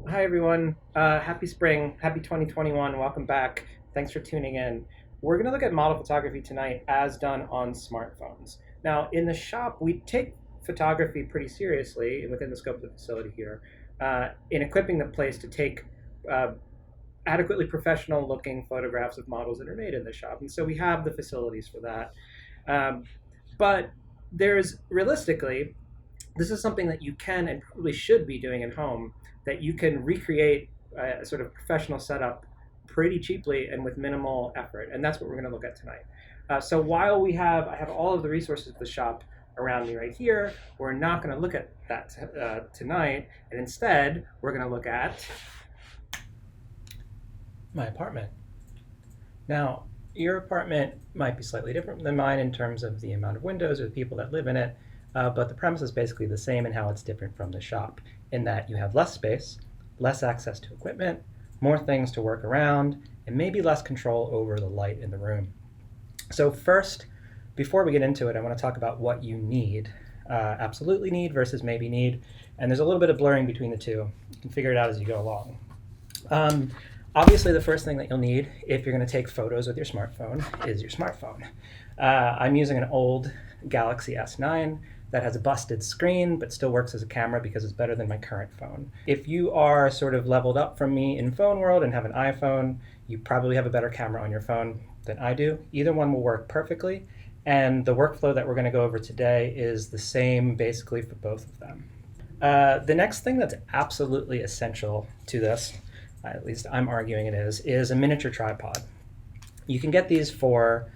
Hi, everyone. Happy spring. Happy 2021. Welcome back. Thanks for tuning in. We're going to look at model photography tonight as done on smartphones. Now, in the shop, we take photography pretty seriously within the scope of the facility here in equipping the place to take uh, adequately professional looking photographs of models that are made in the shop. And so we have the facilities for that. Um, but there's realistically, this is something that you can and probably should be doing at home, that you can recreate a sort of professional setup pretty cheaply and with minimal effort. And that's what we're going to look at tonight. So while I have all of the resources of the shop around me right here, we're not going to look at that tonight. And instead, we're going to look at my apartment. Now, your apartment might be slightly different than mine in terms of the amount of windows or the people that live in it, but the premise is basically the same in how it's different from the shop, in that you have less space, less access to equipment, more things to work around, and maybe less control over the light in the room. So first, before we get into it, I want to talk about what you need. Absolutely need versus maybe need, and there's a little bit of blurring between the two. You can figure it out as you go along. Um, Obviously, the first thing that you'll need if you're going to take photos with your smartphone is your smartphone. I'm using an old Galaxy S9 that has a busted screen but still works as a camera because it's better than my current phone. If you are sort of leveled up from me in phone world and have an iPhone, you probably have a better camera on your phone than I do. Either one will work perfectly, and the workflow that we're going to go over today is the same basically for both of them. The next thing that's absolutely essential to this, at least I'm arguing it is a miniature tripod. You can get these for,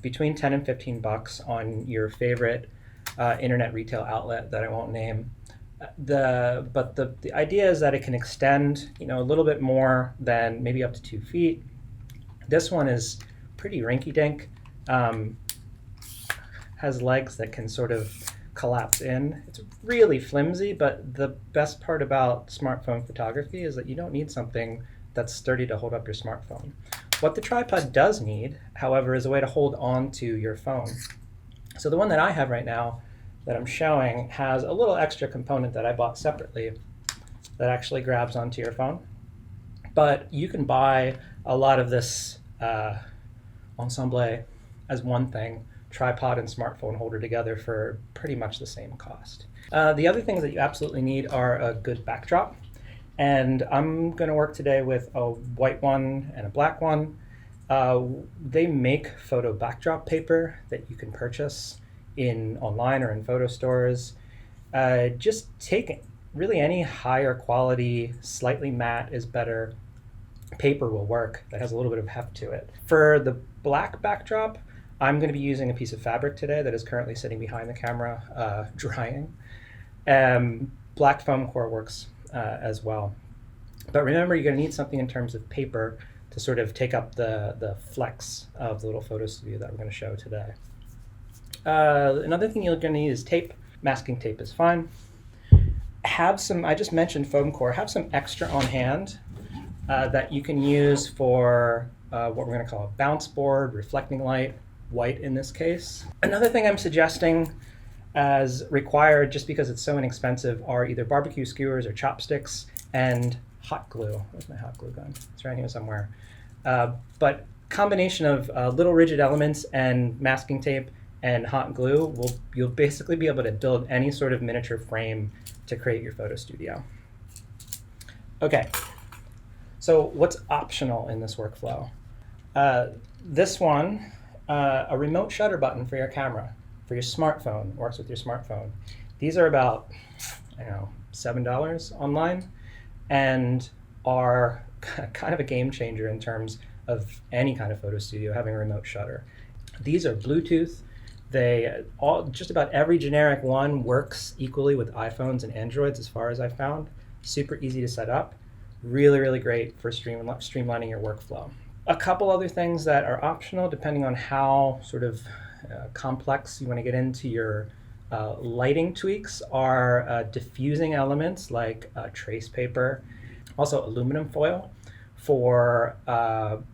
between 10 and 15 bucks on your favorite internet retail outlet that I won't name. But the idea is that it can extend, a little bit more than maybe up to 2 feet. This one is pretty rinky-dink, has legs that can sort of collapse in. It's really flimsy, but the best part about smartphone photography is that you don't need something that's sturdy to hold up your smartphone. What the tripod does need, however, is a way to hold on to your phone. So the one that I have right now that I'm showing has a little extra component that I bought separately that actually grabs onto your phone. But you can buy a lot of this ensemble as one thing, tripod and smartphone holder together, for pretty much the same cost. The other things that you absolutely need are a good backdrop. And I'm going to work today with a white one and a black one. They make photo backdrop paper that you can purchase online or in photo stores. Just take really any higher quality, slightly matte is better paper will work that has a little bit of heft to it. For the black backdrop, I'm going to be using a piece of fabric today that is currently sitting behind the camera, drying. Black foam core works as well. But remember, you're going to need something in terms of paper to sort of take up the flex of the little photo studio that we're going to show today. Another thing you're going to need is tape. Masking tape is fine. Have some, I just mentioned foam core, have some extra on hand that you can use for what we're going to call a bounce board, reflecting light, white in this case. Another thing I'm suggesting as required, just because it's so inexpensive, are either barbecue skewers or chopsticks and hot glue. Where's my hot glue gun? It's around here somewhere. But combination of little rigid elements and masking tape and hot glue, you'll basically be able to build any sort of miniature frame to create your photo studio. Okay, so what's optional in this workflow? This one, a remote shutter button for your camera, for your smartphone, works with your smartphone. These are about, $7 online and are kind of a game changer in terms of any kind of photo studio having a remote shutter. These are Bluetooth. Just about every generic one works equally with iPhones and Androids as far as I've found. Super easy to set up. Really, really great for streamlining your workflow. A couple other things that are optional depending on how sort of complex you want to get into your lighting tweaks are diffusing elements like trace paper, also aluminum foil for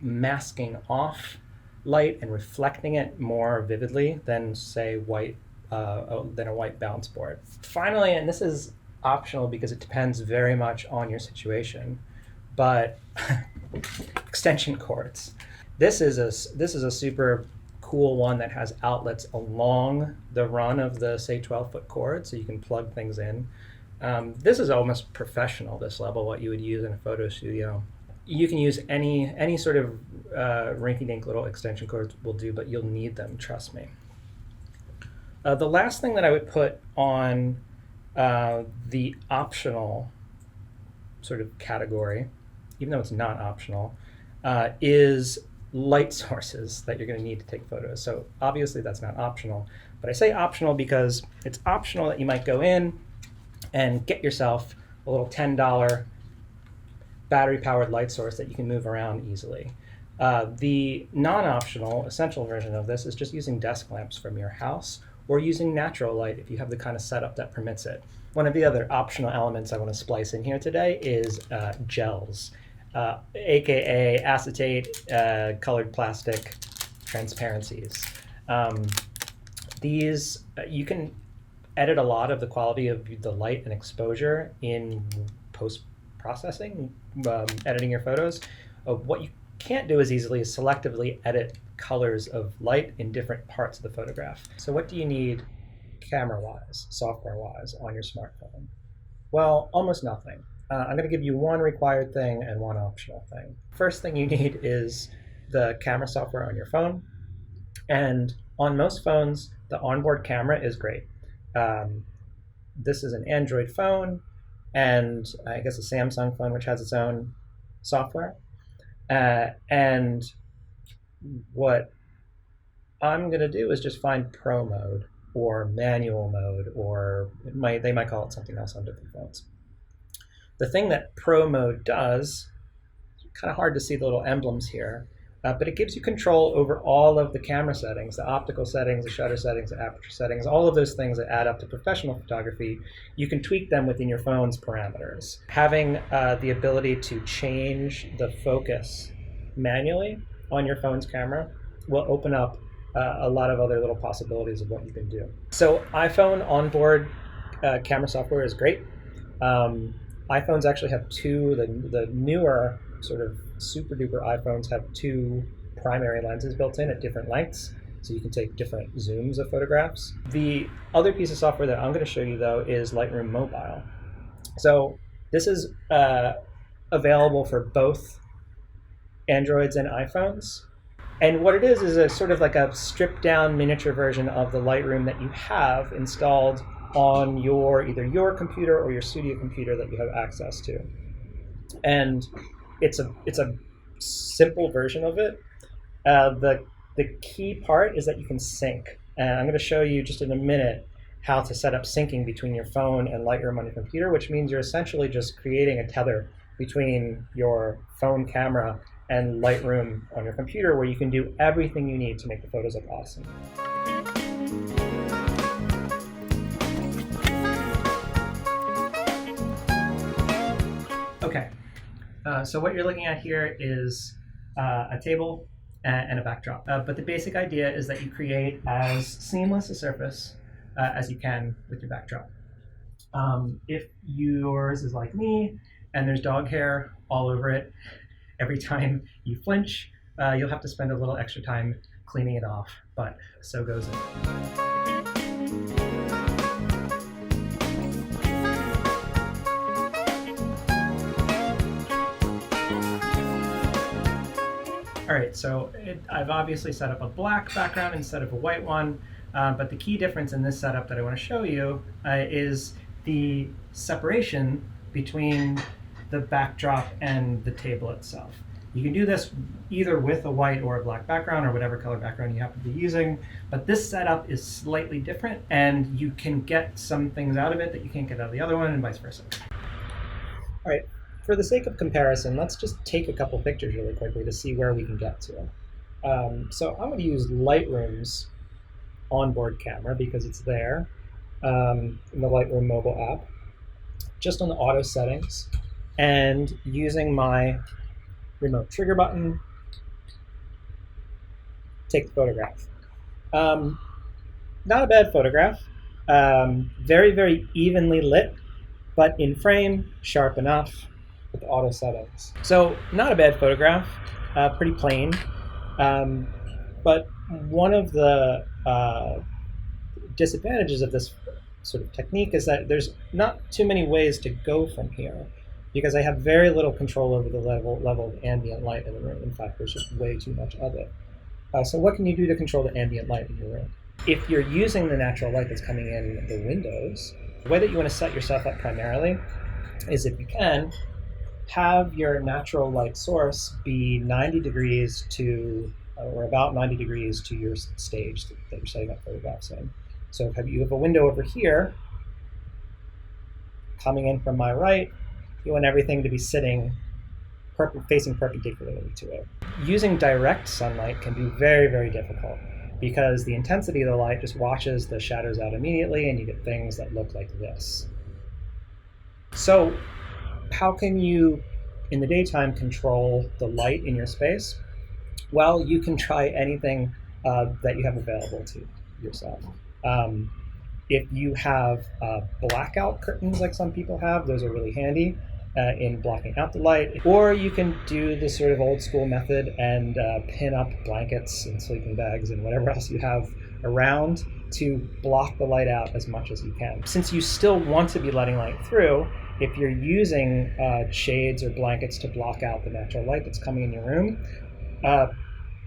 masking off light and reflecting it more vividly than, say, white than a white bounce board. Finally, and this is optional because it depends very much on your situation. But extension cords. This is a super cool one that has outlets along the run of the, say, 12-foot cord, so you can plug things in. This is almost professional, this level, what you would use in a photo studio. You can use any sort of rinky-dink little extension cords will do, but you'll need them, trust me. The last thing that I would put on the optional sort of category, even though it's not optional, is light sources that you're going to need to take photos. So obviously that's not optional, but I say optional because it's optional that you might go in and get yourself a little $10 battery-powered light source that you can move around easily. The non-optional, essential version of this is just using desk lamps from your house or using natural light if you have the kind of setup that permits it. One of the other optional elements I want to splice in here today is gels, aka acetate, colored plastic transparencies. These, you can edit a lot of the quality of the light and exposure in post-processing, editing your photos. What you can't do as easily is selectively edit colors of light in different parts of the photograph. So what do you need camera-wise, software-wise, on your smartphone? Well, almost nothing. I'm going to give you one required thing and one optional thing. First thing you need is the camera software on your phone. And on most phones, the onboard camera is great. This is an Android phone and I guess a Samsung phone, which has its own software. And what I'm going to do is just find Pro mode or manual mode, or they might call it something else on different phones. The thing that Pro mode does, kind of hard to see the little emblems here, but it gives you control over all of the camera settings, the optical settings, the shutter settings, the aperture settings, all of those things that add up to professional photography. You can tweak them within your phone's parameters. Having the ability to change the focus manually on your phone's camera will open up a lot of other little possibilities of what you can do. So iPhone onboard camera software is great. iPhones actually have two, the newer sort of super duper iPhones have two primary lenses built in at different lengths, so you can take different zooms of photographs. The other piece of software that I'm going to show you though is Lightroom Mobile. So this is available for both Androids and iPhones. And what it is a sort of like a stripped down miniature version of the Lightroom that you have installed on either your computer or your studio computer that you have access to. And it's a simple version of it. The key part is that you can sync. And I'm going to show you just in a minute how to set up syncing between your phone and Lightroom on your computer, which means you're essentially just creating a tether between your phone camera and Lightroom on your computer, where you can do everything you need to make the photos look awesome. Okay, so what you're looking at here is a table and a backdrop. But the basic idea is that you create as seamless a surface as you can with your backdrop. If yours is like me and there's dog hair all over it, every time you flinch, you'll have to spend a little extra time cleaning it off, but so goes it. All right, so I've obviously set up a black background instead of a white one, but the key difference in this setup that I want to show you is the separation between the backdrop and the table itself. You can do this either with a white or a black background or whatever color background you happen to be using, but this setup is slightly different and you can get some things out of it that you can't get out of the other one and vice versa. All right, for the sake of comparison, let's just take a couple pictures really quickly to see where we can get to. So I'm going to use Lightroom's onboard camera because it's there in the Lightroom mobile app, just on the auto settings, and using my remote trigger button, take the photograph. Not a bad photograph. Very, very evenly lit. but in frame, sharp enough with the auto settings. So not a bad photograph, pretty plain, but one of the disadvantages of this sort of technique is that there's not too many ways to go from here, because I have very little control over the level of ambient light in the room. In fact, there's just way too much of it. So what can you do to control the ambient light in your room? If you're using the natural light that's coming in the windows, the way that you want to set yourself up primarily is, if you can, have your natural light source be 90 degrees to, or about 90 degrees to your stage that you're setting up photographs in. So if you have a window over here, coming in from my right, you want everything to be sitting facing perpendicularly to it. Using direct sunlight can be very, very difficult, because the intensity of the light just washes the shadows out immediately, and you get things that look like this. So how can you, in the daytime, control the light in your space? Well, you can try anything that you have available to yourself. If you have blackout curtains like some people have, those are really handy in blocking out the light. Or you can do the sort of old school method and pin up blankets and sleeping bags and whatever else you have around to block the light out as much as you can. Since you still want to be letting light through, if you're using shades or blankets to block out the natural light that's coming in your room,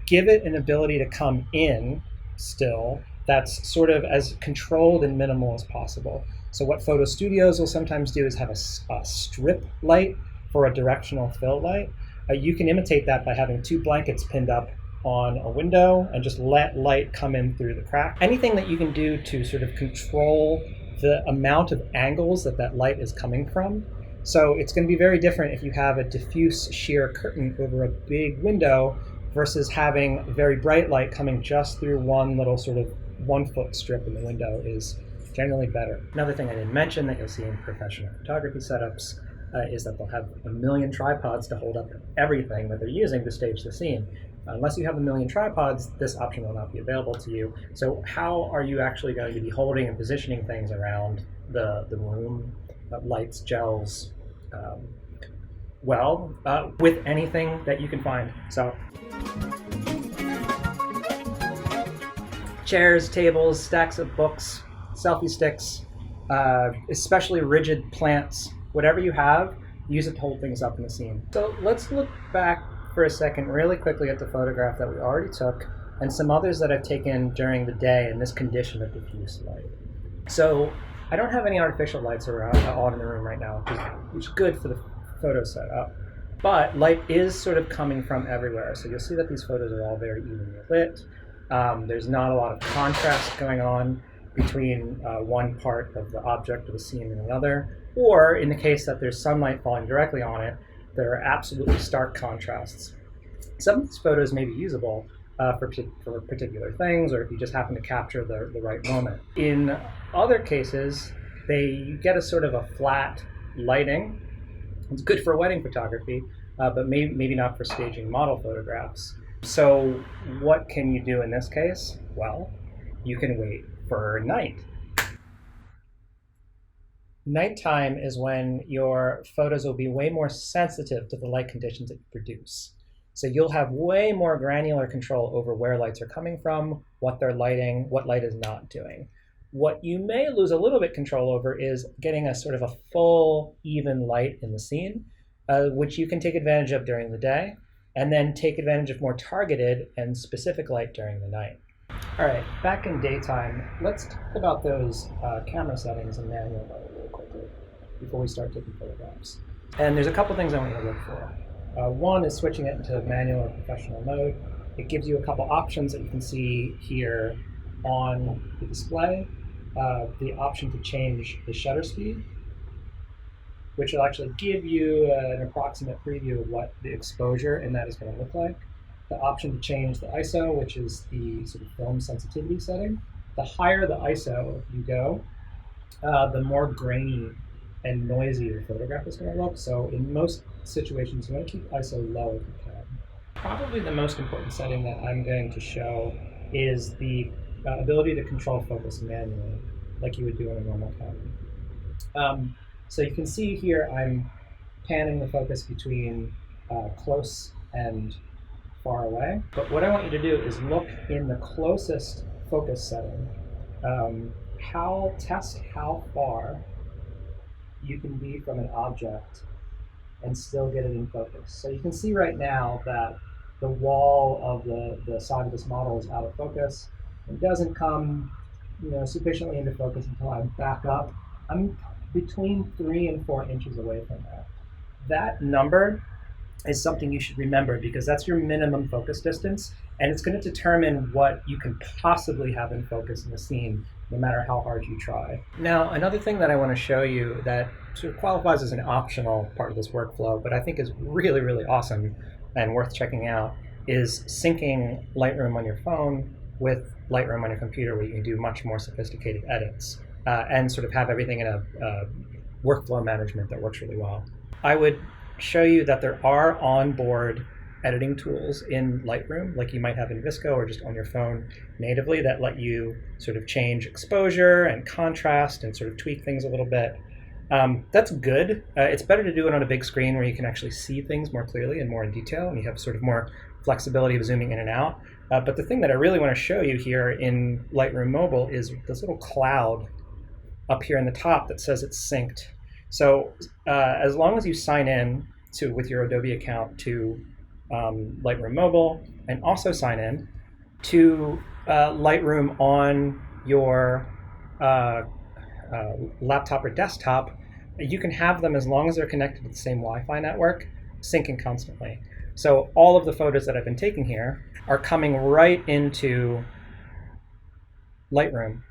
give it an ability to come in still that's sort of as controlled and minimal as possible. So what photo studios will sometimes do is have a strip light for a directional fill light. You can imitate that by having two blankets pinned up on a window and just let light come in through the crack. Anything that you can do to sort of control the amount of angles that light is coming from. So it's going to be very different if you have a diffuse sheer curtain over a big window versus having very bright light coming just through one little sort of 1 foot strip in the window is generally better. Another thing I didn't mention that you'll see in professional photography setups is that they'll have a million tripods to hold up everything that they're using to stage the scene. Unless you have a million tripods, this option will not be available to you. So how are you actually going to be holding and positioning things around the room, lights, gels, with anything that you can find. So chairs, tables, stacks of books, selfie sticks, especially rigid plants, whatever you have, use it to hold things up in the scene. So let's look back for a second really quickly at the photograph that we already took and some others that I've taken during the day in this condition of diffuse light. So I don't have any artificial lights around on in the room right now, which is good for the photo setup, but light is sort of coming from everywhere. So you'll see that these photos are all very evenly lit. There's not a lot of contrast going on between one part of the object or the scene and another, or in the case that there's sunlight falling directly on it, there are absolutely stark contrasts. Some of these photos may be usable for particular things, or if you just happen to capture the right moment. In other cases, you get a sort of a flat lighting. It's good for wedding photography, but maybe not for staging model photographs. So what can you do in this case? Well, you can wait for night. Nighttime is when your photos will be way more sensitive to the light conditions that you produce. So you'll have way more granular control over where lights are coming from, what they're lighting, what light is not doing. What you may lose a little bit control over is getting a sort of a full, even light in the scene, which you can take advantage of during the day, and then take advantage of more targeted and specific light during the night. All right, back in daytime, let's talk about those camera settings in manual mode real quickly before we start taking photographs. And there's a couple things I want you to look for. One is switching it into manual or professional mode. It gives you a couple options that you can see here on the display. The option to change the shutter speed, which will actually give you an approximate preview of what the exposure in that is going to look like. The option to change the ISO, which is the sort of film sensitivity setting. The higher the ISO you go, the more grainy and noisy your photograph is going to look. So in most situations, you want to keep ISO low if you can. Probably the most important setting that I'm going to show is the ability to control focus manually, like you would do in a normal camera. So you can see here I'm panning the focus between close and far away. But what I want you to do is look in the closest focus setting. Test how far you can be from an object and still get it in focus. So you can see right now that the wall of the side of this model is out of focus. It doesn't come sufficiently into focus until I back up. I'm between 3 and 4 inches away from that. That number is something you should remember because that's your minimum focus distance, and it's going to determine what you can possibly have in focus in the scene, no matter how hard you try. Now, another thing that I want to show you that sort of qualifies as an optional part of this workflow, but I think is really, really awesome and worth checking out, is syncing Lightroom on your phone with Lightroom on your computer, where you can do much more sophisticated edits and sort of have everything in a workflow management that works really well. I would show you that there are onboard editing tools in Lightroom, like you might have in VSCO or just on your phone natively, that let you sort of change exposure and contrast and sort of tweak things a little bit. That's good. It's better to do it on a big screen where you can actually see things more clearly and more in detail, and you have sort of more flexibility of zooming in and out. But the thing that I really want to show you here in Lightroom Mobile is this little cloud up here in the top that says it's synced. So as long as you sign in with your Adobe account to Lightroom Mobile, and also sign in to Lightroom on your laptop or desktop, you can have them, as long as they're connected to the same Wi-Fi network, syncing constantly. So all of the photos that I've been taking here are coming right into Lightroom,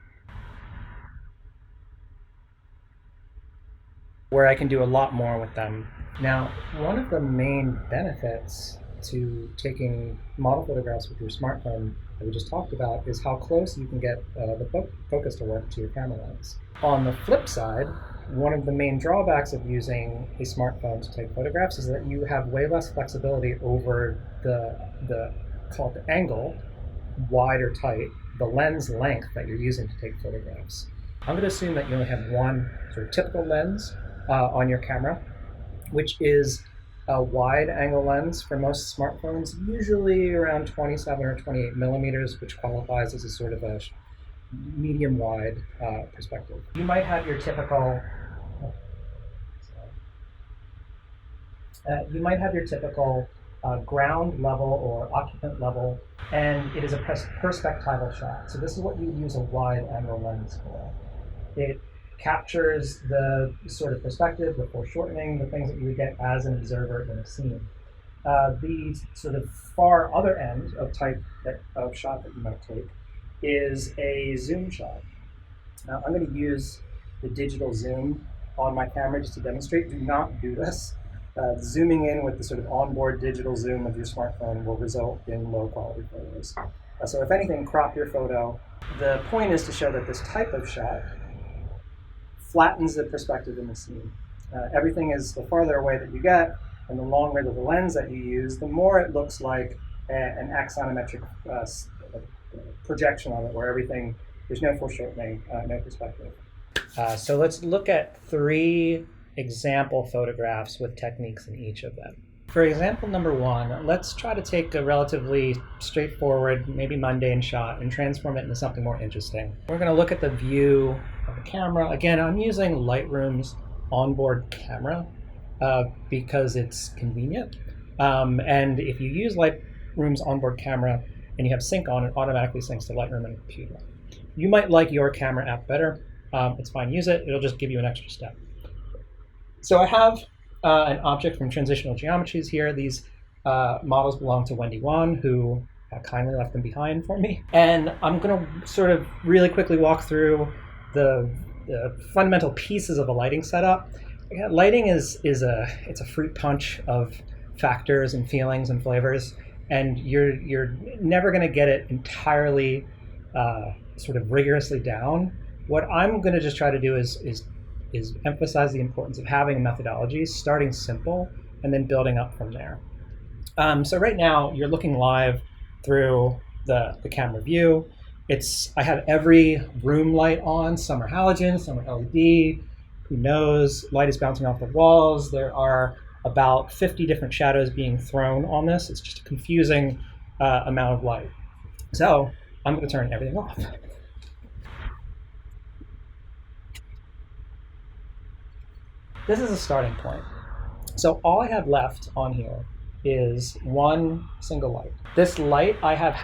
where I can do a lot more with them. Now, one of the main benefits to taking model photographs with your smartphone that we just talked about is how close you can get the focus to work to your camera lens. On the flip side, one of the main drawbacks of using a smartphone to take photographs is that you have way less flexibility over the called the angle, wide or tight, the lens length that you're using to take photographs. I'm going to assume that you only have one sort of typical lens on your camera, which is a wide angle lens for most smartphones, usually around 27 or 28 millimeters, which qualifies as a sort of a medium wide perspective. You might have your typical ground level or occupant level, and it is a perspectival shot. So this is what you use a wide angle lens for. It captures the sort of perspective, the foreshortening, the things that you would get as an observer in a scene. The sort of far other end of type of shot that you might take is a zoom shot. Now I'm going to use the digital zoom on my camera just to demonstrate. Do not do this. Zooming in with the sort of onboard digital zoom of your smartphone will result in low quality photos. So if anything, crop your photo. The point is to show that this type of shot flattens the perspective in the scene. Everything is, the farther away that you get and the longer the lens that you use, the more it looks like an axonometric projection of it, where everything, there's no foreshortening, no perspective. So let's look at 3 example photographs with techniques in each of them. For example number 1, let's try to take a relatively straightforward, maybe mundane shot and transform it into something more interesting. We're going to look at the view of the camera. Again, I'm using Lightroom's onboard camera because it's convenient. And if you use Lightroom's onboard camera and you have sync on, it automatically syncs to Lightroom on your computer. You might like your camera app better. It's fine, use it. It'll just give you an extra step. So I have an object from Transitional Geometries here. These models belong to Wendy Wan, who kindly left them behind for me. And I'm going to sort of really quickly walk through the fundamental pieces of a lighting setup. Lighting it's a fruit punch of factors and feelings and flavors, and you're never going to get it entirely sort of rigorously down. What I'm going to just try to do is emphasize the importance of having methodologies, starting simple and then building up from there. So right now you're looking live through the camera view. I have every room light on. Some are halogen, some are LED. who knows? Light is bouncing off the walls. There are about 50 different shadows being thrown on this. It's just a confusing amount of light. So I'm going to turn everything off. This is a starting point. So all I have left on here is one single light. This light I have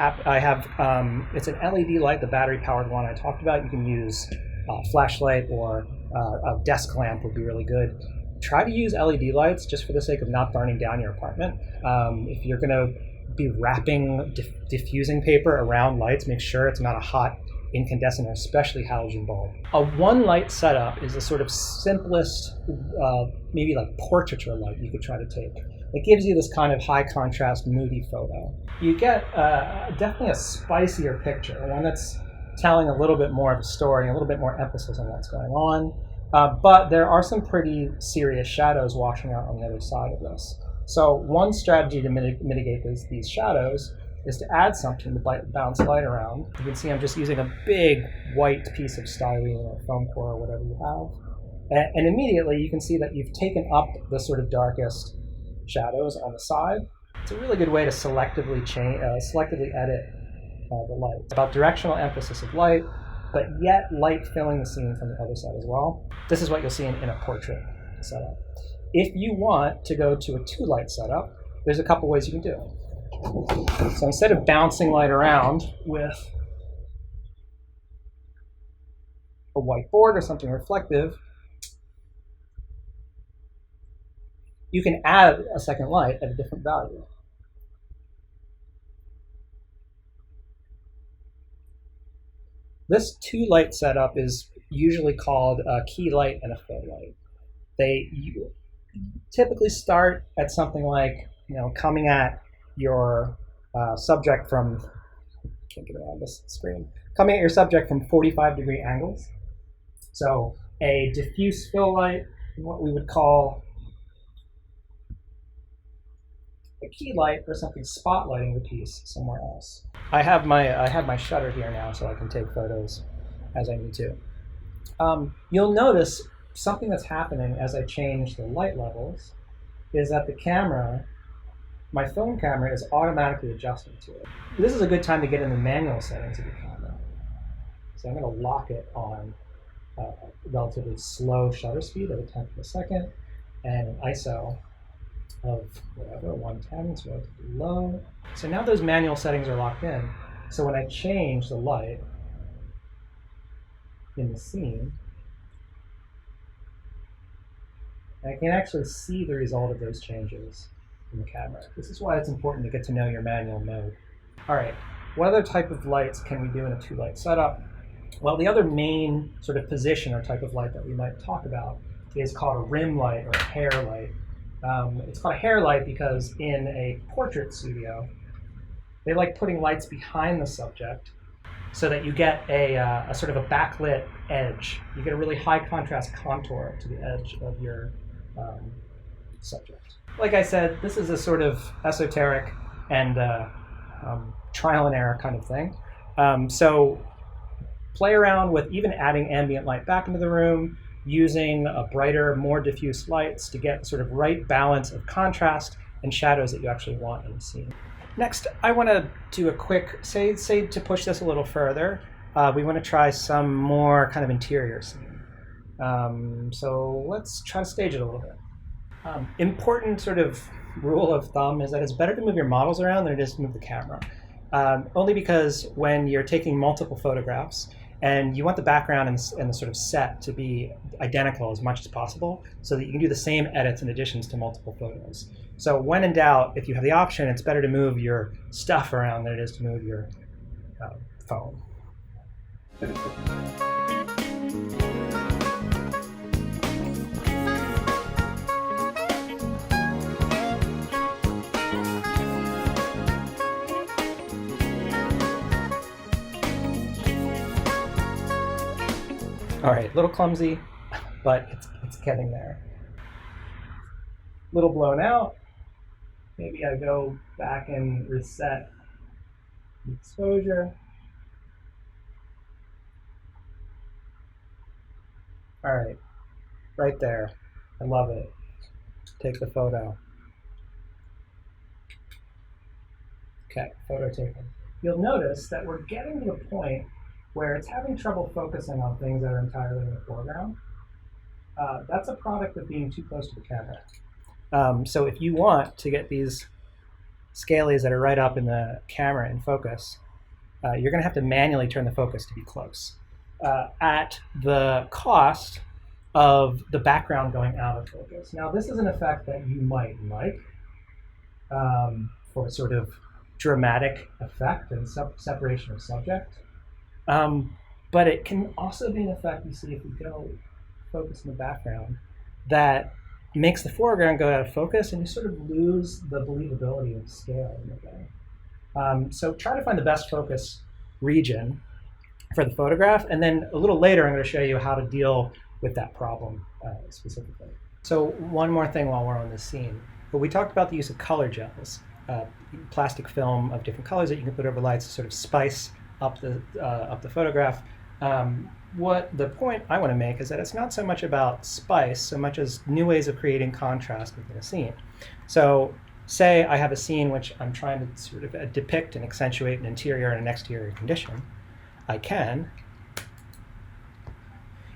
it's an LED light, the battery-powered one I talked about. You can use a flashlight or a desk lamp would be really good. Try to use LED lights just for the sake of not burning down your apartment. If you're going to be wrapping diffusing paper around lights, make sure it's not a hot incandescent, or especially halogen bulb. A one light setup is the sort of simplest, maybe like portraiture light you could try to take. It gives you this kind of high contrast, moody photo. You get definitely a spicier picture, one that's telling a little bit more of a story, a little bit more emphasis on what's going on. But there are some pretty serious shadows washing out on the other side of this. So one strategy to mitigate these shadows is to add something to bounce light around. You can see I'm just using a big white piece of styrene or foam core or whatever you have. And immediately you can see that you've taken up the sort of darkest shadows on the side. It's a really good way to selectively edit the light. It's about directional emphasis of light, but yet light filling the scene from the other side as well. This is what you'll see in a portrait setup. If you want to go to a two light setup, there's a couple ways you can do it. So instead of bouncing light around with a whiteboard or something reflective, you can add a second light at a different value. This two light setup is usually called a key light and a fill light. They typically start at something like, coming at your subject from, can't get around this screen, coming at your subject from 45-degree angles. So a diffuse fill light, what we would call a key light, for something spotlighting the piece somewhere else. I have my shutter here now, so I can take photos as I need to. You'll notice something that's happening as I change the light levels is that the camera, my phone camera, is automatically adjusting to it. This is a good time to get in the manual settings of the camera. So I'm going to lock it on a relatively slow shutter speed of a tenth of a second and an ISO of whatever, 110, it's relatively low. So now those manual settings are locked in. So when I change the light in the scene, I can actually see the result of those changes in the camera. This is why it's important to get to know your manual mode. All right, what other type of lights can we do in a two light setup? Well, the other main sort of position or type of light that we might talk about is called a rim light or a hair light. It's called a hair light because in a portrait studio, they like putting lights behind the subject so that you get a sort of a backlit edge. You get a really high contrast contour to the edge of your subject. Like I said, this is a sort of esoteric and trial and error kind of thing. So play around with even adding ambient light back into the room, using a brighter, more diffuse lights to get sort of right balance of contrast and shadows that you actually want in the scene. Next, I want to do a quick, say to push this a little further, we want to try some more kind of interior scene. So let's try to stage it a little bit. Important sort of rule of thumb is that it's better to move your models around than it is to move the camera. Only because when you're taking multiple photographs and you want the background and the sort of set to be identical as much as possible so that you can do the same edits and additions to multiple photos. So when in doubt, if you have the option, it's better to move your stuff around than it is to move your phone. All right, a little clumsy, but it's getting there. A little blown out. Maybe I go back and reset the exposure. All right, right there. I love it. Take the photo. Okay, photo taken. You'll notice that we're getting to the point where it's having trouble focusing on things that are entirely in the foreground. That's a product of being too close to the camera. So if you want to get these scalies that are right up in the camera in focus, you're going to have to manually turn the focus to be close at the cost of the background going out of focus. Now, this is an effect that you might like for sort of dramatic effect and separation of subject. But it can also be an effect, you see, if we go focus in the background, that makes the foreground go out of focus and you sort of lose the believability of scale in a way. So try to find the best focus region for the photograph, and then a little later I'm going to show you how to deal with that problem specifically. So one more thing while we're on this scene. But we talked about the use of color gels, plastic film of different colors that you can put over lights to sort of spice up the photograph. What the point I want to make is that it's not so much about spice so much as new ways of creating contrast within a scene. So say I have a scene which I'm trying to sort of depict and accentuate an interior and an exterior condition. I can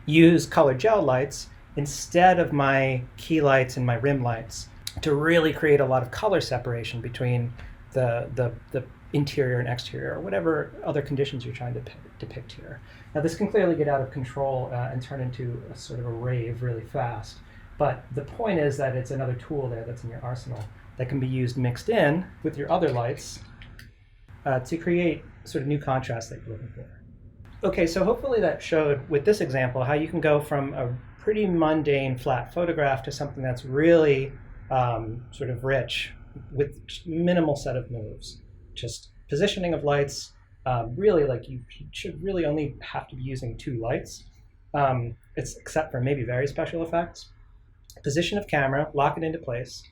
use colored gel lights instead of my key lights and my rim lights to really create a lot of color separation between the interior and exterior, or whatever other conditions you're trying to depict here. Now this can clearly get out of control and turn into a sort of a rave really fast, but the point is that it's another tool there that's in your arsenal that can be used mixed in with your other lights to create sort of new contrast that you're looking for. Okay, so hopefully that showed with this example how you can go from a pretty mundane flat photograph to something that's really sort of rich with minimal set of moves. Just positioning of lights, really like you should really only have to be using 2 lights, except for maybe very special effects. Position of camera, lock it into place,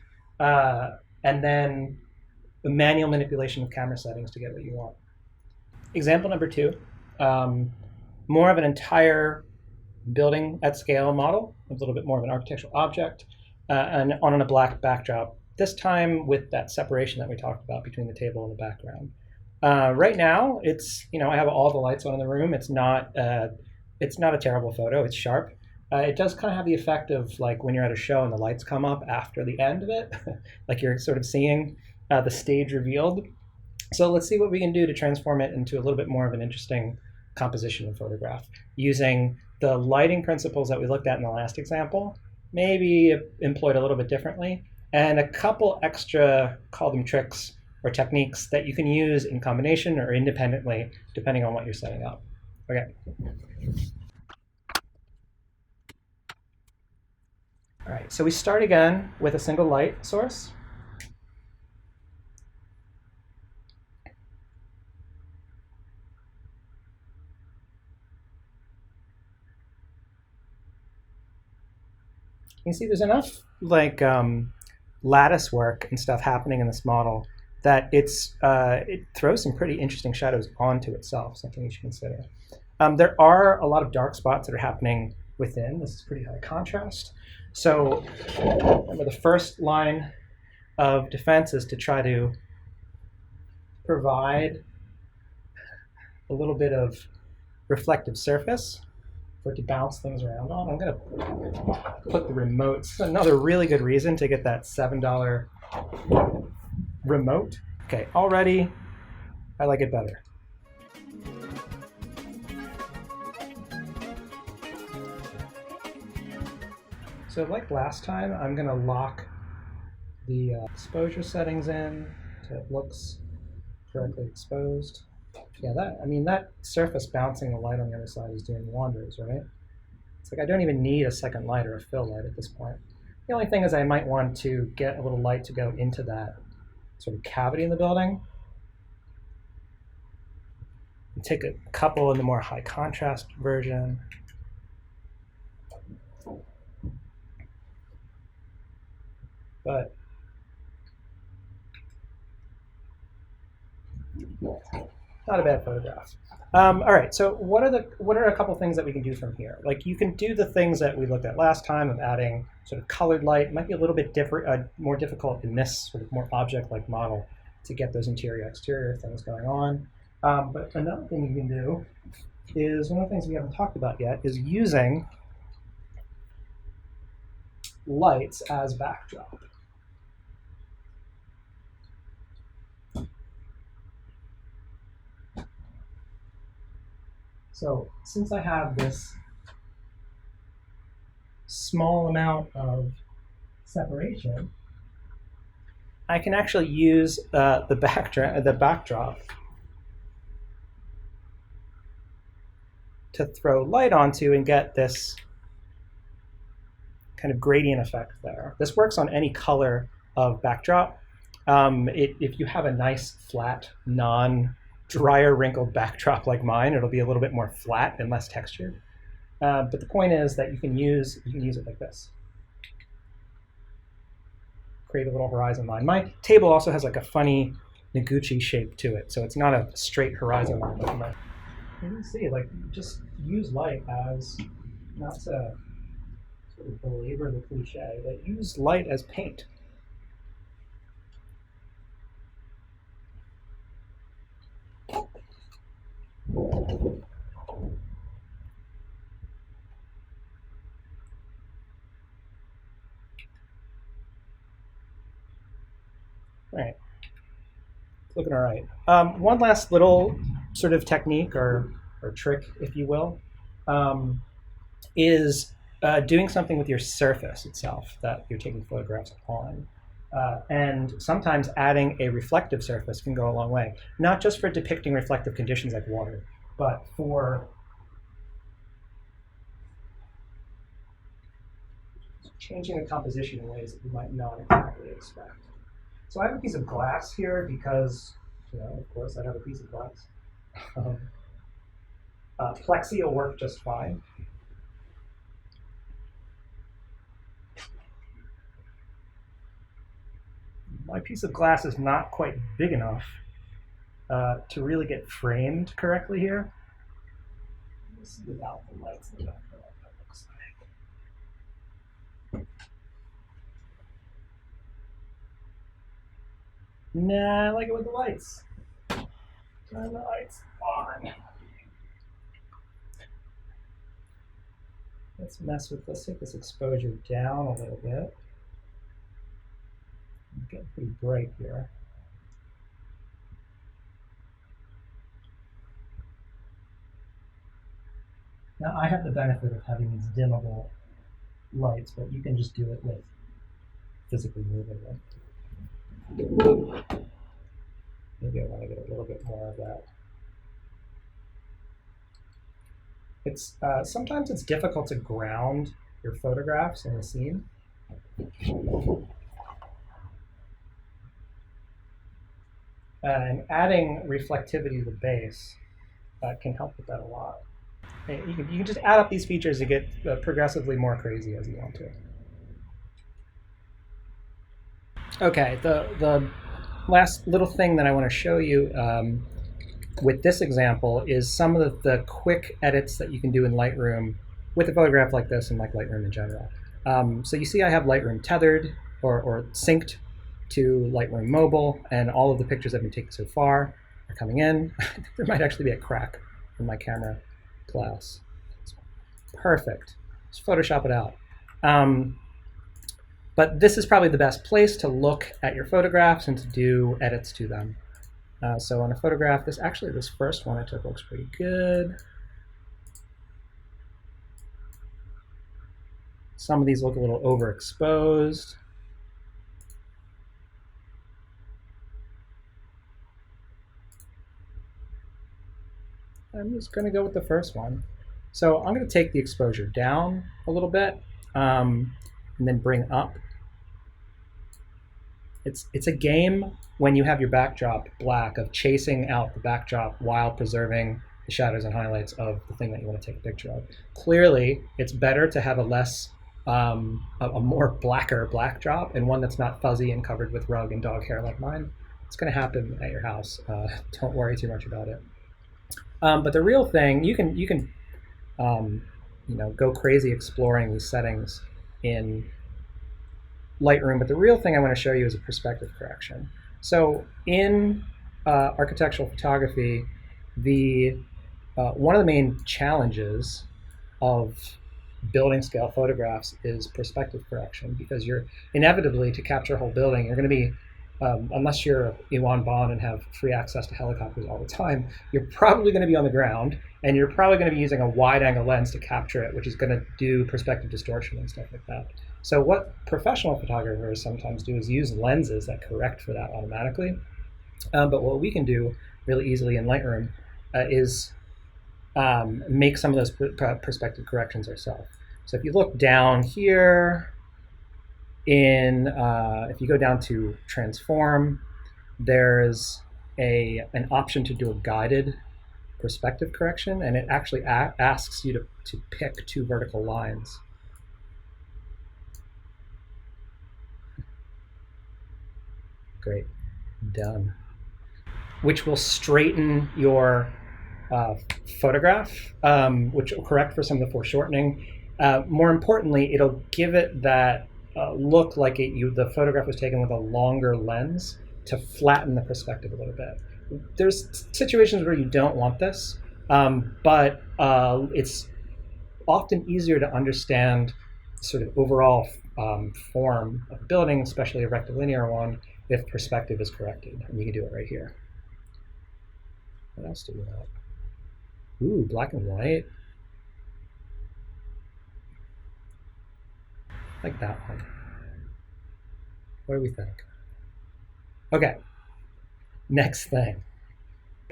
and then the manual manipulation of camera settings to get what you want. Example number 2, more of an entire building at scale model, a little bit more of an architectural object, and on a black backdrop, this time with that separation that we talked about between the table and the background. Right now, it's, I have all the lights on in the room. It's not a terrible photo. It's sharp. It does kind of have the effect of like when you're at a show and the lights come up after the end of it, like you're sort of seeing the stage revealed. So let's see what we can do to transform it into a little bit more of an interesting composition of photograph using the lighting principles that we looked at in the last example, maybe employed a little bit differently, and a couple extra, call them tricks or techniques that you can use in combination or independently, depending on what you're setting up. Okay. All right, so we start again with a single light source. You can see there's enough like lattice work and stuff happening in this model that it throws some pretty interesting shadows onto itself, something you should consider. There are a lot of dark spots that are happening within. This is pretty high contrast. So remember, the first line of defense is to try to provide a little bit of reflective surface for it to bounce things around on. I'm going to put the remote. It's another really good reason to get that $7 remote. Okay, already I like it better. So like last time, I'm going to lock the exposure settings in so it looks correctly exposed. Yeah, that surface bouncing the light on the other side is doing wonders, right? It's like I don't even need a second light or a fill light at this point. The only thing is I might want to get a little light to go into that sort of cavity in the building. And take a couple in the more high contrast version. But not a bad photograph. All right, so what are a couple things that we can do from here? Like you can do the things that we looked at last time of adding sort of colored light. It might be a little bit different, more difficult in this sort of more object-like model to get those interior-exterior things going on. But another thing you can do is one of the things we haven't talked about yet is using lights as backdrop. So since I have this small amount of separation, I can actually use the backdrop to throw light onto and get this kind of gradient effect there. This works on any color of backdrop. If you have a nice flat, non-drier wrinkled backdrop like mine, it'll be a little bit more flat and less textured. But the point is that you can use it like this. Create a little horizon line. My table also has like a funny Noguchi shape to it, so it's not a straight horizon line. But you can see, like, just use light as, not to sort of belabor the cliche, but use light as paint. Right. It's looking all right. One last little sort of technique or trick, if you will, is doing something with your surface itself that you're taking photographs on. And sometimes adding a reflective surface can go a long way, not just for depicting reflective conditions like water, but for changing the composition in ways that you might not exactly expect. So I have a piece of glass here because, of course, I have a piece of glass. Plexi will work just fine. My piece of glass is not quite big enough to really get framed correctly here. This is without the lights in the back. That looks like. Nah, I like it with the lights. Turn the lights on. Let's take this exposure down a little bit. It's getting pretty bright here. Now I have the benefit of having these dimmable lights, but you can just do it with physically moving them. Maybe I want to get a little bit more of that. It's sometimes it's difficult to ground your photographs in a scene. And adding reflectivity to the base can help with that a lot. And you can just add up these features to get progressively more crazy as you want to. Okay, the last little thing that I want to show you with this example is some of the quick edits that you can do in Lightroom with a photograph like this and like Lightroom in general. So you see I have Lightroom tethered or synced to Lightroom Mobile, and all of the pictures I've been taking so far are coming in. There might actually be a crack in my camera glass. It's perfect. Just Photoshop it out. But this is probably the best place to look at your photographs and to do edits to them. So on a photograph, this first one I took looks pretty good. Some of these look a little overexposed. I'm just going to go with the first one. So I'm going to take the exposure down a little bit and then bring up. It's a game when you have your backdrop black of chasing out the backdrop while preserving the shadows and highlights of the thing that you want to take a picture of. Clearly, it's better to have a more blacker backdrop and one that's not fuzzy and covered with rug and dog hair like mine. It's going to happen at your house. Don't worry too much about it. But the real thing, you can go crazy exploring these settings in Lightroom, but the real thing I want to show you is a perspective correction. So in architectural photography, the one of the main challenges of building scale photographs is perspective correction, because you're inevitably, to capture a whole building, you're going to be, unless you're Iwan Bond and have free access to helicopters all the time, you're probably going to be on the ground, and you're probably going to be using a wide angle lens to capture it, which is going to do perspective distortion and stuff like that. So what professional photographers sometimes do is use lenses that correct for that automatically. But what we can do really easily in Lightroom is make some of those perspective corrections ourselves. So if you look down here if you go down to transform, there's an option to do a guided perspective correction, and it actually asks you to pick two vertical lines. Great, done. Which will straighten your photograph, which will correct for some of the foreshortening. More importantly, it'll give it that look like the photograph was taken with a longer lens to flatten the perspective a little bit. There's situations where you don't want this, but it's often easier to understand sort of overall form of a building, especially a rectilinear one, if perspective is corrected. And you can do it right here. What else do we have? Ooh, black and white. Like that one. What do we think? Okay, next thing.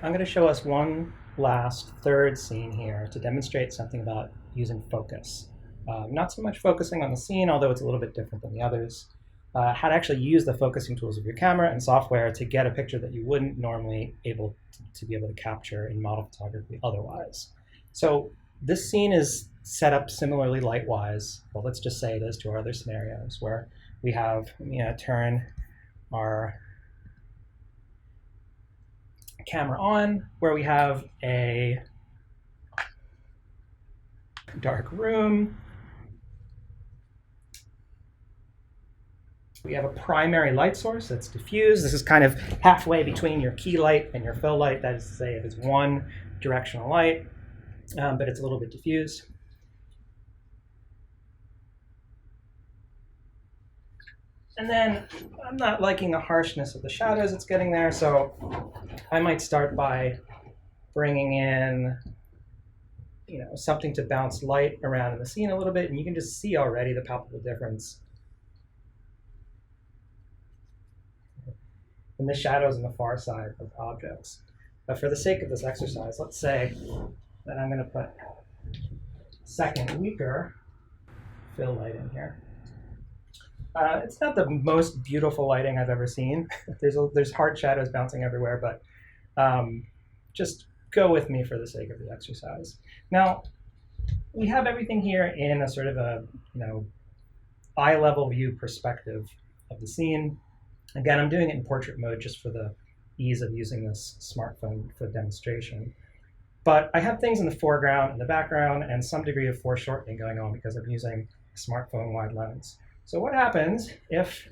I'm going to show us one last third scene here to demonstrate something about using focus. Not so much focusing on the scene, although it's a little bit different than the others. How to actually use the focusing tools of your camera and software to get a picture that you wouldn't normally able to be able to capture in model photography otherwise. So this scene is set up similarly light-wise. Well, let's just say it is to our other scenarios where we have, turn our camera on, where we have a dark room. We have a primary light source that's diffused. This is kind of halfway between your key light and your fill light. That is to say, it is one directional light, but it's a little bit diffused. And then I'm not liking the harshness of the shadows it's getting there, so I might start by bringing in something to bounce light around in the scene a little bit, and you can just see already the palpable difference in the shadows on the far side of objects. But for the sake of this exercise, let's say that I'm going to put second weaker fill light in here. It's not the most beautiful lighting I've ever seen. There's hard shadows bouncing everywhere, but just go with me for the sake of the exercise. Now, we have everything here in a sort of a eye-level view perspective of the scene. Again, I'm doing it in portrait mode just for the ease of using this smartphone for demonstration. But I have things in the foreground and the background and some degree of foreshortening going on because I'm using a smartphone wide lens. So what happens if,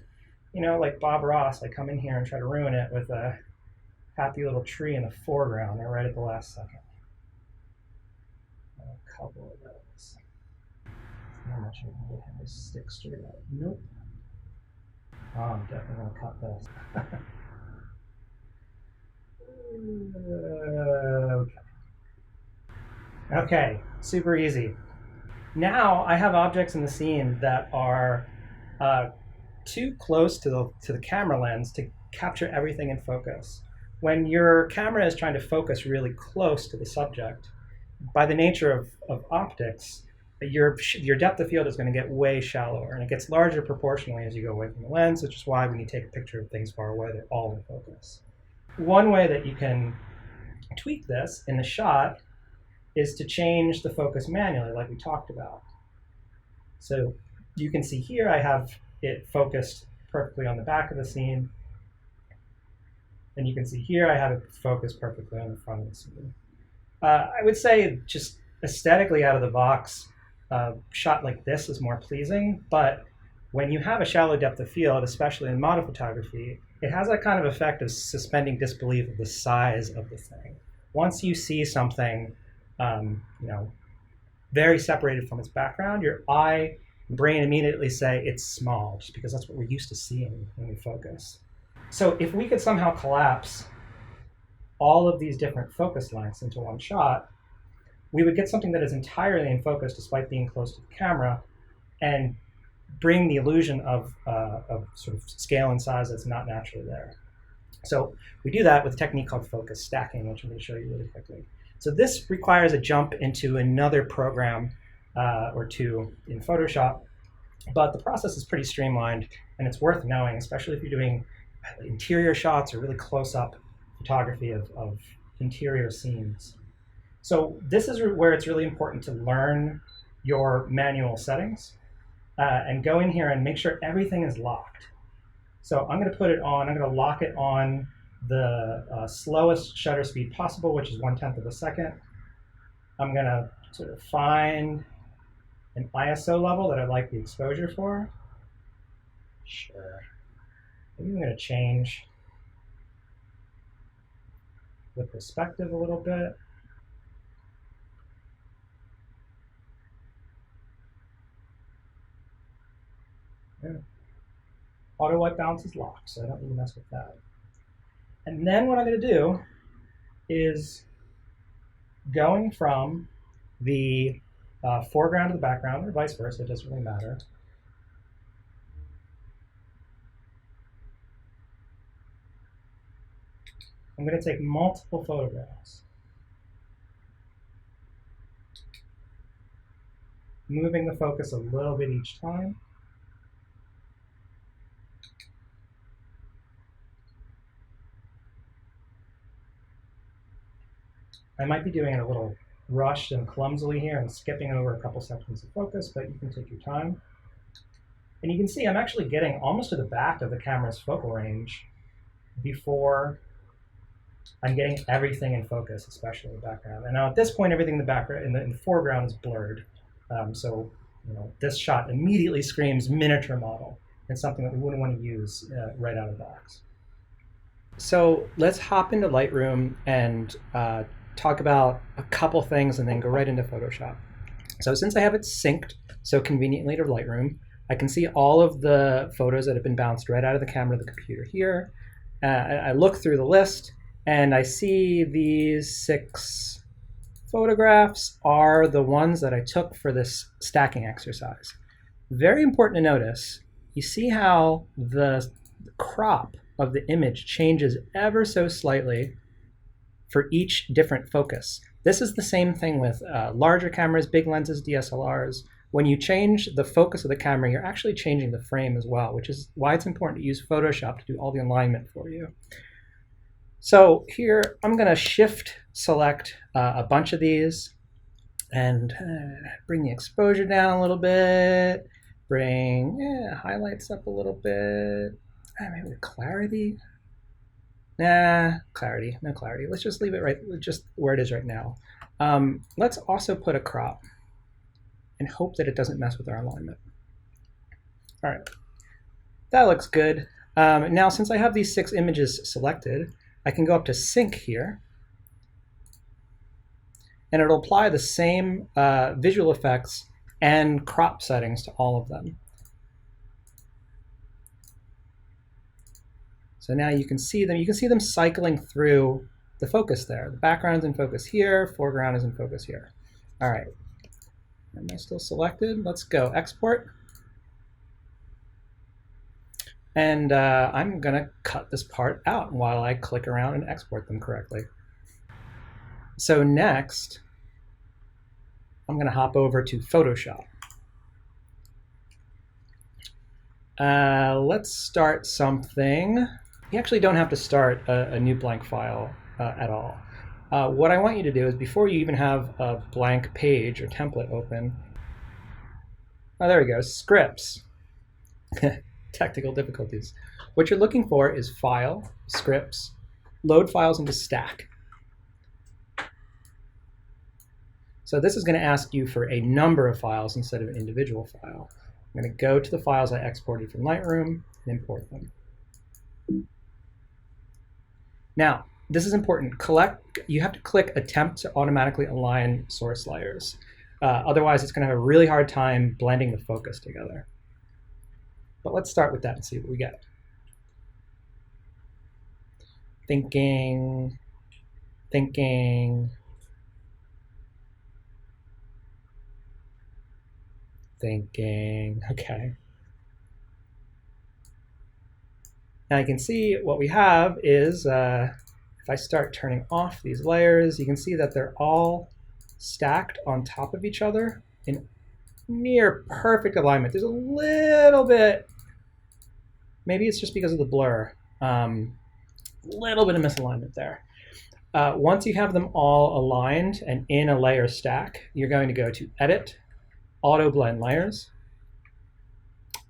like Bob Ross, I come in here and try to ruin it with a happy little tree in the foreground right at the last second? A couple of those. I'm not sure if I can get him to stick straight up. Nope. Oh, I'm definitely going to cut this. Okay, super easy. Now I have objects in the scene that are too close to the camera lens to capture everything in focus. When your camera is trying to focus really close to the subject, by the nature of optics, your depth of field is going to get way shallower, and it gets larger proportionally as you go away from the lens, which is why when you take a picture of things far away, they're all in focus. One way that you can tweak this in the shot is to change the focus manually, like we talked about. So you can see here I have it focused perfectly on the back of the scene, and you can see here I have it focused perfectly on the front of the scene. I would say just aesthetically out of the box, shot like this is more pleasing, but when you have a shallow depth of field, especially in model photography, it has that kind of effect of suspending disbelief of the size of the thing. Once you see something, you know, very separated from its background, your eye and brain immediately say it's small, just because that's what we're used to seeing when we focus. So if we could somehow collapse all of these different focus lengths into one shot, we would get something that is entirely in focus despite being close to the camera, and bring the illusion of sort of scale and size that's not naturally there. So we do that with a technique called focus stacking, which I'm going to show you really quickly. So this requires a jump into another program or two in Photoshop, but the process is pretty streamlined, and it's worth knowing, especially if you're doing interior shots or really close-up photography of interior scenes. So this is where it's really important to learn your manual settings and go in here and make sure everything is locked. So I'm going to put it on, I'm going to lock it on the slowest shutter speed possible, which is 1/10 of a second. I'm going to sort of find an ISO level that I like the exposure for. Sure. Maybe I'm going to change the perspective a little bit. Yeah. Auto white balance is locked, so I don't need to mess with that. And then what I'm going to do is going from the foreground to the background, or vice versa, it doesn't really matter. I'm going to take multiple photographs, moving the focus a little bit each time. I might be doing it a little rushed and clumsily here and skipping over a couple sections of focus, but you can take your time. And you can see I'm actually getting almost to the back of the camera's focal range before I'm getting everything in focus, especially in the background. And now at this point, everything in the background, in the foreground, is blurred. So this shot immediately screams miniature model. It's something that we wouldn't want to use right out of the box. So let's hop into Lightroom and talk about a couple things and then go right into Photoshop. So since I have it synced so conveniently to Lightroom, I can see all of the photos that have been bounced right out of the camera to the computer here. I look through the list and I see these 6 photographs are the ones that I took for this stacking exercise. Very important to notice, you see how the crop of the image changes ever so slightly for each different focus. This is the same thing with larger cameras, big lenses, DSLRs. When you change the focus of the camera, you're actually changing the frame as well, which is why it's important to use Photoshop to do all the alignment for you. So here, I'm going to shift select a bunch of these and bring the exposure down a little bit, bring highlights up a little bit, maybe the clarity. Nah, clarity, no clarity. Let's just leave it right, just where it is right now. Let's also put a crop and hope that it doesn't mess with our alignment. All right, that looks good. Now, since I have these 6 images selected, I can go up to Sync here, and it'll apply the same visual effects and crop settings to all of them. So now you can see them. You can see them cycling through the focus there. The background's in focus here, foreground is in focus here. All right, am I still selected? Let's go export. And I'm gonna cut this part out while I click around and export them correctly. So next, I'm gonna hop over to Photoshop. Let's start something. You actually don't have to start a new blank file at all. What I want you to do is, before you even have a blank page or template open, there we go, scripts. Technical difficulties. What you're looking for is File, Scripts, Load Files into Stack. So this is going to ask you for a number of files instead of an individual file. I'm going to go to the files I exported from Lightroom and import them. Now, this is important. You have to click Attempt to automatically align source layers. Otherwise, it's going to have a really hard time blending the focus together. But let's start with that and see what we get. Thinking. Okay. Now you can see what we have is, if I start turning off these layers, you can see that they're all stacked on top of each other in near perfect alignment. There's a little bit, maybe it's just because of the blur, little bit of misalignment there. Once you have them all aligned and in a layer stack, you're going to go to Edit, Auto Blend Layers.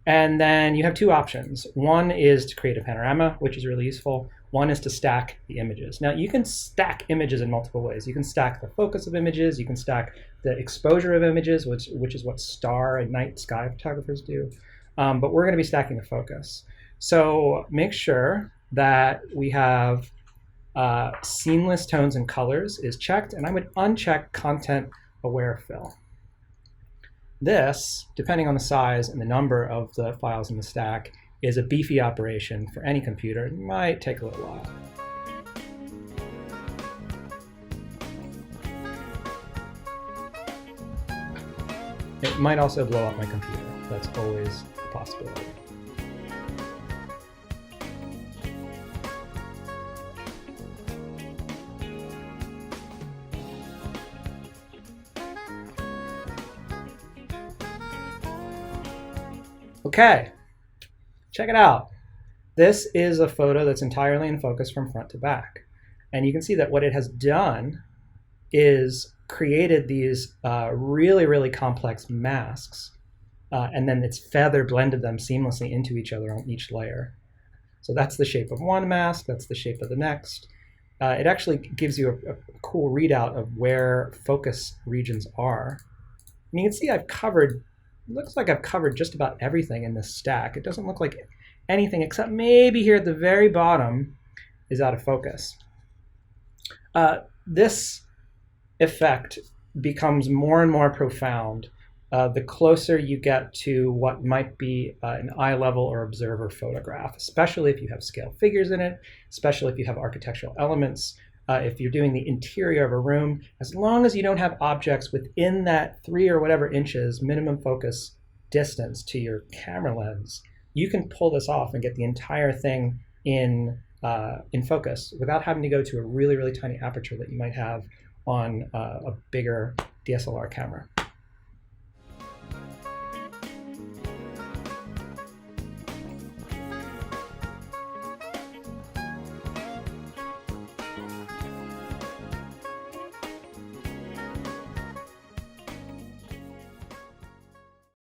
And then you have two options. One is to create a panorama, which is really useful. One is to stack the images. Now you can stack images in multiple ways. You can stack the focus of images. You can stack the exposure of images, which is what star and night sky photographers do. But we're going to be stacking the focus. So make sure that we have seamless tones and colors is checked, and I would uncheck content aware fill. This, depending on the size and the number of the files in the stack, is a beefy operation for any computer. It might take a little while. It might also blow up my computer. That's always a possibility. Okay, check it out. This is a photo that's entirely in focus from front to back. And you can see that what it has done is created these really, really complex masks. And then it's feather blended them seamlessly into each other on each layer. So that's the shape of one mask, that's the shape of the next. It actually gives you a cool readout of where focus regions are. And you can see looks like I've covered just about everything in this stack. It doesn't look like anything except maybe here at the very bottom is out of focus. This effect becomes more and more profound the closer you get to what might be an eye level or observer photograph, especially if you have scale figures in it, especially if you have architectural elements. If you're doing the interior of a room, as long as you don't have objects within that 3 or whatever inches minimum focus distance to your camera lens, you can pull this off and get the entire thing in focus without having to go to a really, really tiny aperture that you might have on a bigger DSLR camera.